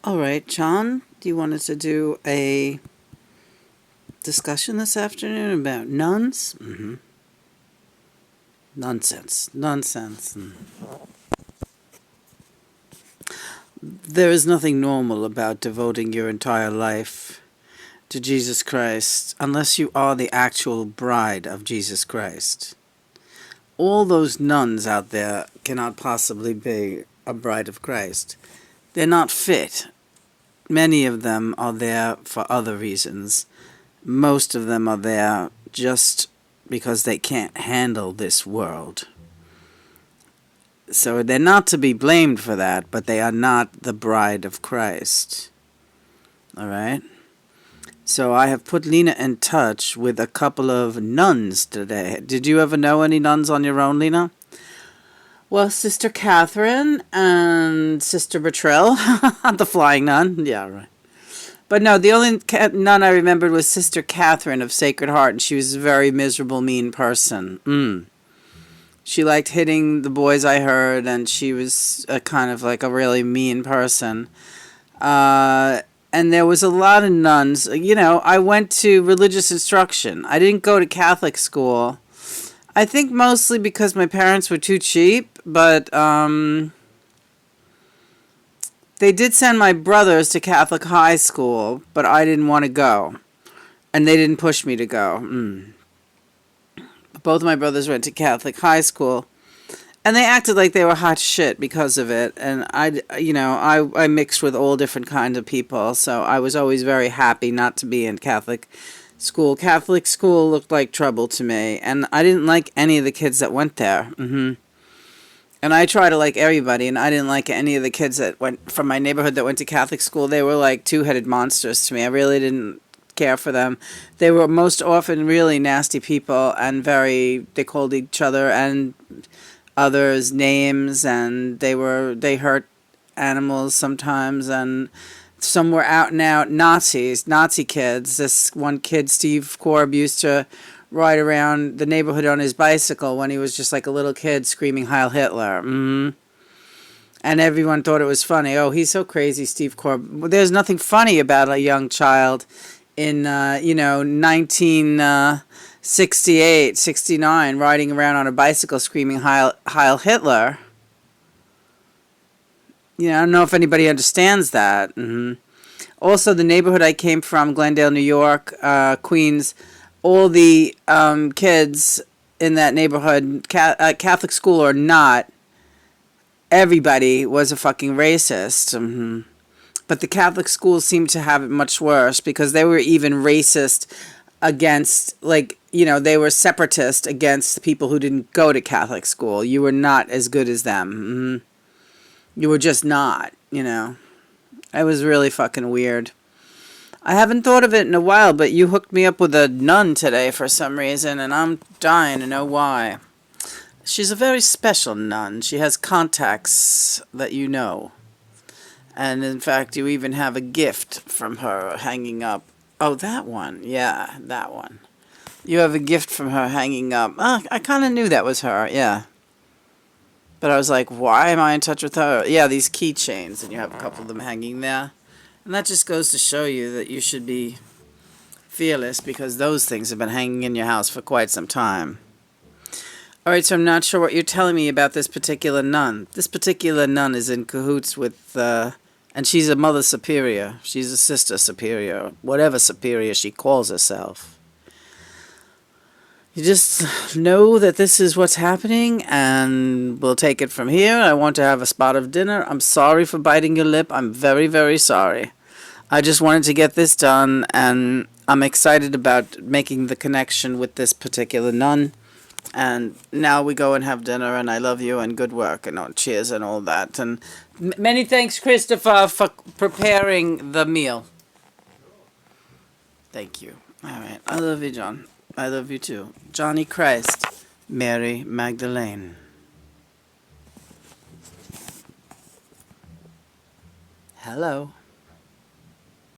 All right, John, do you want us to do a discussion this afternoon about nuns? Nonsense. Nonsense. There is nothing normal about devoting your entire life to Jesus Christ unless you are the actual bride of Jesus Christ. All those nuns out there cannot possibly be a bride of Christ. They're not fit. Many of them are there for other reasons. Most of them are there just because they can't handle this world. So they're not to be blamed for that, but they are not the bride of Christ. All right? So I have put Lena in touch with a couple of nuns today. Did you ever know any nuns on your own, Lena? Well, Sister Catherine and Sister Bertrell, the flying nun. Yeah, right. But no, the only nun I remembered was Sister Catherine of Sacred Heart, and she was a very miserable, mean person. She liked hitting the boys, I heard, and she was kind of like a really mean person. And there was a lot of nuns. You know, I went to religious instruction. I didn't go to Catholic school. I think mostly because my parents were too cheap, but they did send my brothers to Catholic high school, but I didn't want to go. And they didn't push me to go. Both of my brothers went to Catholic high school, and they acted like they were hot shit because of it. And I mixed with all different kinds of people, so I was always very happy not to be in Catholic school. Catholic school looked like trouble to me, and I didn't like any of the kids that went there. And I try to like everybody, and I didn't like any of the kids that went from my neighborhood that went to Catholic school. They were like two-headed monsters to me. I really didn't care for them. They were most often really nasty people, and they called each other and others names, and they hurt animals sometimes, and some were out and out Nazi kids. This one kid, Steve Korb, used to ride around the neighborhood on his bicycle when he was just like a little kid screaming Heil Hitler. And everyone thought it was funny. Oh, he's so crazy, Steve Korb. There's nothing funny about a young child in 1968, 69, riding around on a bicycle screaming Heil Hitler. I don't know if anybody understands that. Also, the neighborhood I came from, Glendale, New York, Queens, all the kids in that neighborhood, Catholic school or not, everybody was a fucking racist. But the Catholic schools seemed to have it much worse because they were even racist against, they were separatist against the people who didn't go to Catholic school. You were not as good as them. You were just not, It was really fucking weird. I haven't thought of it in a while, but you hooked me up with a nun today for some reason, and I'm dying to know why. She's a very special nun. She has contacts that you know. And in fact, you even have a gift from her hanging up. Oh, that one. Yeah, that one. You have a gift from her hanging up. I kind of knew that was her, yeah. But I was like, why am I in touch with her? Yeah, these keychains, and you have a couple of them hanging there. And that just goes to show you that you should be fearless, because those things have been hanging in your house for quite some time. All right, so I'm not sure what you're telling me about this particular nun. This particular nun is in cahoots with, and she's a mother superior. She's a sister superior, whatever superior she calls herself. You just know that this is what's happening, and we'll take it from here. I want to have a spot of dinner. I'm sorry for biting your lip. I'm very, very sorry. I just wanted to get this done, and I'm excited about making the connection with this particular nun. And now we go and have dinner, and I love you, and good work, and cheers and all that. And many thanks, Christopher, for preparing the meal. Thank you. All right. I love you, John. I love you too. Johnny Christ, Mary Magdalene. Hello.